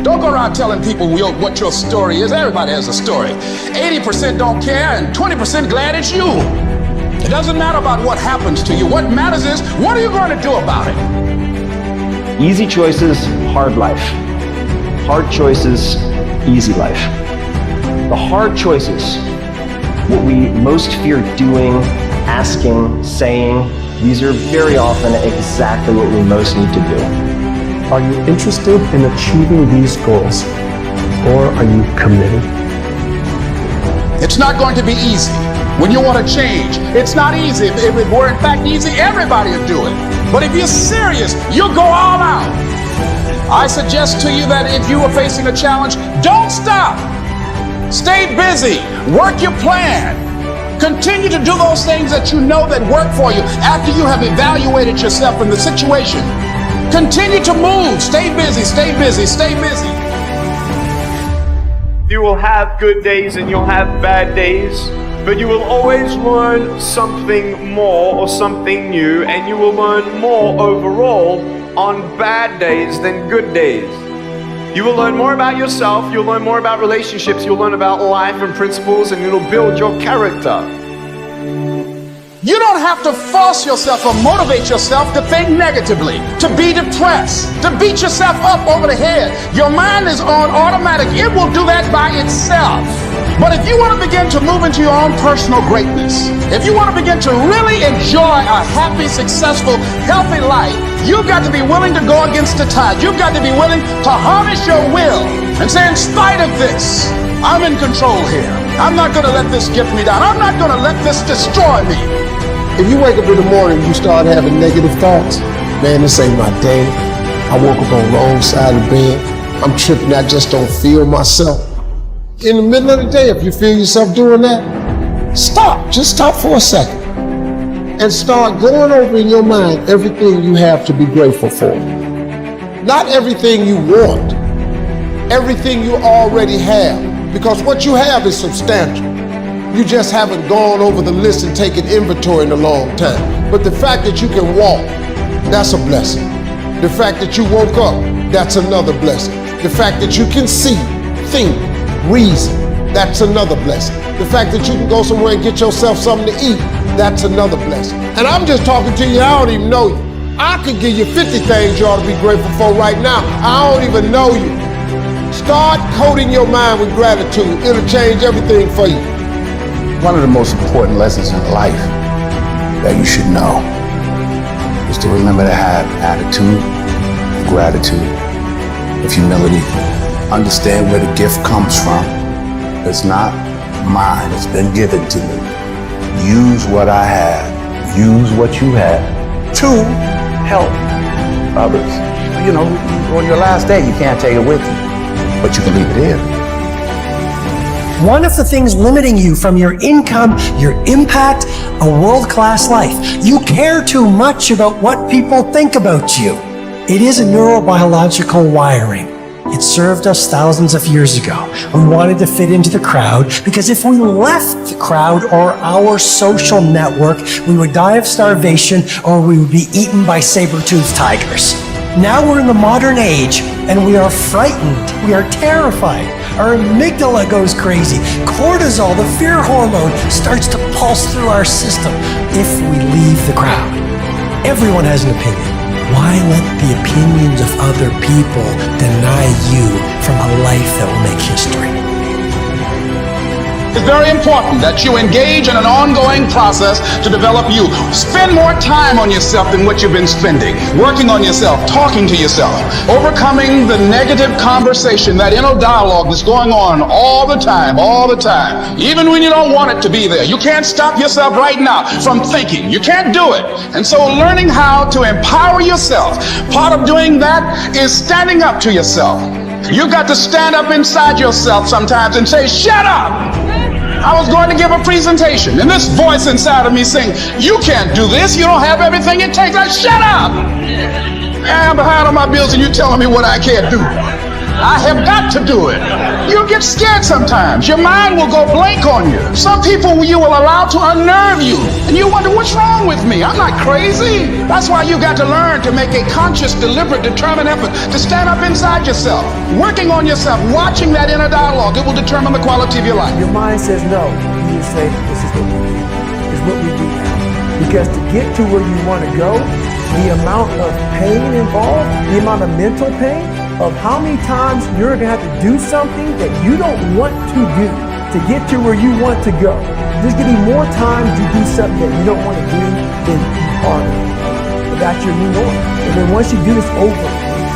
Don't go around telling people what your story is. Everybody has a story. 80% don't care and 20% glad it's you. It doesn't matter about what happens to you. What matters is, what are you going to do about it? Easy choices, hard life. Hard choices, easy life. The hard choices, what we most fear doing, asking, saying, these are very often exactly what we most need to do. Are you interested in achieving these goals, or are you committed? It's not going to be easy. When you want to change, it's not easy. If it were in fact easy, everybody would do it. But if you're serious, you'll go all out. I suggest to you that if you are facing a challenge, don't stop. Stay busy. Work your plan. Continue to do those things that you know that work for you after you have evaluated yourself in the situation. Continue to move. Stay busy, stay busy, stay busy. You will have good days and you'll have bad days, but you will always learn something more or something new, and you will learn more overall on bad days than good days. You will learn more about yourself, you'll learn more about relationships, you'll learn about life and principles, and it'll build your character. You don't have to force yourself or motivate yourself to think negatively, to be depressed, to beat yourself up over the head. Your mind is on automatic. It will do that by itself. But if you want to begin to move into your own personal greatness, if you want to begin to really enjoy a happy, successful, healthy life, you've got to be willing to go against the tide. You've got to be willing to harness your will and say, in spite of this, I'm in control here. I'm not going to let this get me down. I'm not going to let this destroy me. If you wake up in the morning and you start having negative thoughts, man, this ain't my day. I woke up on the wrong side of the bed. I'm tripping, I just don't feel myself. In the middle of the day, if you feel yourself doing that, stop. Just stop for a second. And start going over in your mind everything you have to be grateful for. Not everything you want, everything you already have. Because what you have is substantial. You just haven't gone over the list and taken inventory in a long time. But the fact that you can walk, that's a blessing. The fact that you woke up, that's another blessing. The fact that you can see, think, reason, that's another blessing. The fact that you can go somewhere and get yourself something to eat, that's another blessing. And I'm just talking to you, I don't even know you. I could give you 50 things you ought to be grateful for right now. I don't even know you. Start coating your mind with gratitude. It'll change everything for you. One of the most important lessons in life that you should know is to remember to have attitude, gratitude, of humility. Understand where the gift comes from. It's not mine, it's been given to me. Use what I have, use what you have to help others. You know, on your last day, you can't take it with you, but you can leave it here. One of the things limiting you from your income, your impact, a world-class life. You care too much about what people think about you. It is a neurobiological wiring. It served us thousands of years ago. We wanted to fit into the crowd because if we left the crowd or our social network, we would die of starvation or we would be eaten by saber-toothed tigers. Now we're in the modern age and we are frightened, we are terrified. Our amygdala goes crazy. Cortisol, the fear hormone, starts to pulse through our system if we leave the crowd. Everyone has an opinion. Why let the opinions of other people deny you from a life that will make history? It's very important that you engage in an ongoing process to develop you. Spend more time on yourself than what you've been spending. Working on yourself, talking to yourself, overcoming the negative conversation, that inner dialogue that's going on all the time, even when you don't want it to be there. You can't stop yourself right now from thinking. You can't do it. And so learning how to empower yourself, part of doing that is standing up to yourself. You've got to stand up inside yourself sometimes and say, shut up! I was going to give a presentation, and this voice inside of me saying, you can't do this, you don't have everything it takes. Like, shut up! I'm behind on my bills and you're telling me what I can't do. I have got to do it. You'll get scared sometimes. Your mind will go blank on you. Some people you will allow to unnerve you. And you wonder, what's wrong with me? I'm not crazy. That's why you got to learn to make a conscious, deliberate, determined effort to stand up inside yourself, working on yourself, watching that inner dialogue. It will determine the quality of your life. Your mind says no. You just say, this is what we do. It's what we do now. Because to get to where you want to go, the amount of pain involved, the amount of mental pain, of how many times you're going to have to do something that you don't want to do to get to where you want to go. There's going to be more times you do something that you don't want to do than you are. But that's your new norm. And then once you do this over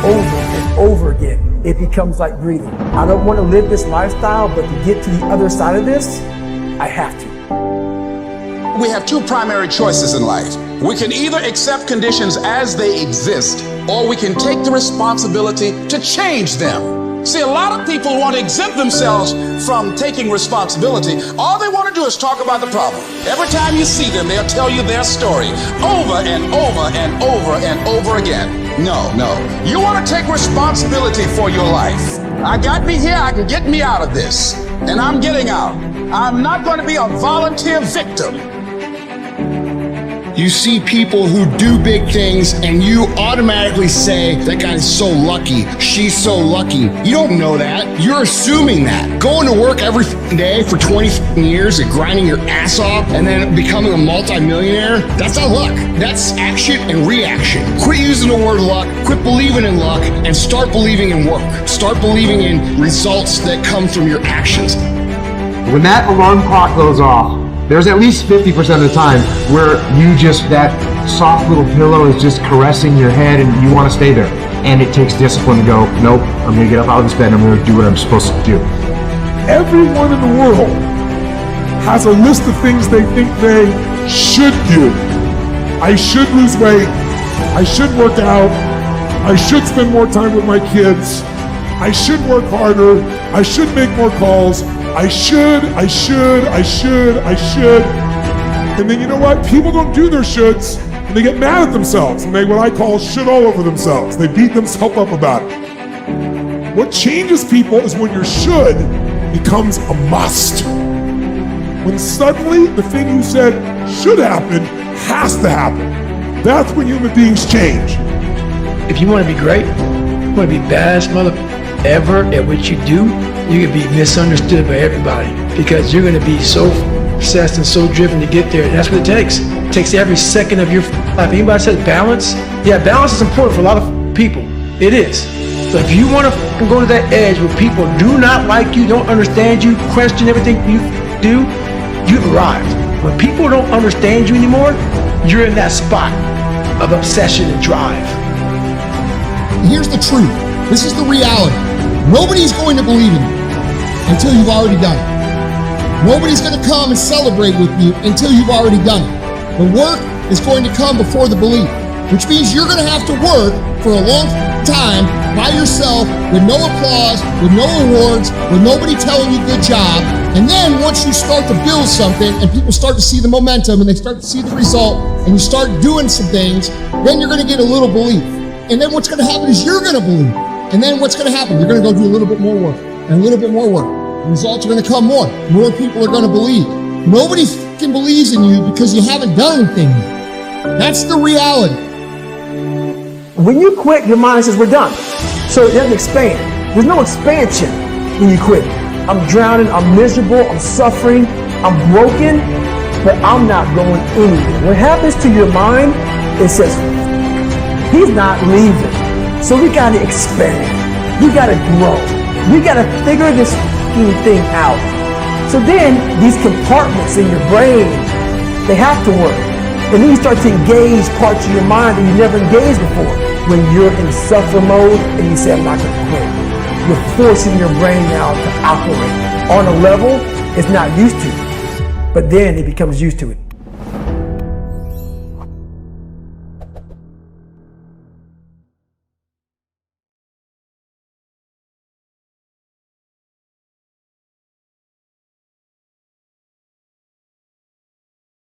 and over again, it becomes like breathing. I don't want to live this lifestyle, but to get to the other side of this, I have to. We have two primary choices in life. We can either accept conditions as they exist, or we can take the responsibility to change them. See, a lot of people want to exempt themselves from taking responsibility. All they want to do is talk about the problem. Every time you see them, they'll tell you their story over and over and over and over again. No. You want to take responsibility for your life. I got me here, I can get me out of this. And I'm getting out. I'm not going to be a volunteer victim. You see people who do big things and you automatically say, that guy's so lucky, she's so lucky. You don't know that. You're assuming that. Going to work every day for 20 years and grinding your ass off and then becoming a multimillionaire, that's not luck. That's action and reaction. Quit using the word luck, quit believing in luck, and start believing in work. Start believing in results that come from your actions. When that alarm clock goes off, there's at least 50% of the time where that soft little pillow is just caressing your head and you want to stay there. And it takes discipline to go, nope, I'm going to get up out of this bed and I'm going to do what I'm supposed to do. Everyone in the world has a list of things they think they should do. I should lose weight. I should work out. I should spend more time with my kids. I should work harder. I should make more calls. I should. And then you know what? People don't do their shoulds and they get mad at themselves and they what I call shit all over themselves. They beat themselves up about it. What changes people is when your should becomes a must. When suddenly the thing you said should happen has to happen. That's when human beings change. If you want to be great, you want to be baddest mother ever at what you do, you're going to be misunderstood by everybody because you're going to be so obsessed and so driven to get there. And that's what it takes. It takes every second of your life. Anybody says balance? Yeah, balance is important for a lot of people. It is. But if you want to go to that edge where people do not like you, don't understand you, question everything you do, you've arrived. When people don't understand you anymore, you're in that spot of obsession and drive. Here's the truth. This is the reality. Nobody's going to believe in you until you've already done it. Nobody's going to come and celebrate with you until you've already done it. The work is going to come before the belief, which means you're going to have to work for a long time by yourself with no applause, with no awards, with nobody telling you good job. And then once you start to build something and people start to see the momentum and they start to see the result and you start doing some things, then you're going to get a little belief. And then what's going to happen is you're going to believe. And then what's going to happen? You're going to go do a little bit more work and a little bit more work. The results are going to come more. More people are going to believe. Nobody fucking believes in you because you haven't done anything yet. That's the reality. When you quit, your mind says, we're done. So it doesn't expand. There's no expansion when you quit. I'm drowning, I'm miserable, I'm suffering, I'm broken, but I'm not going anywhere. What happens to your mind, it says, he's not leaving. So we got to expand. We got to grow. We got to figure this thing out. So then these compartments in your brain, they have to work. And then you start to engage parts of your mind that you never engaged before. When you're in suffer mode and you say, I'm not going to quit. You're forcing your brain now to operate on a level it's not used to. But then it becomes used to it.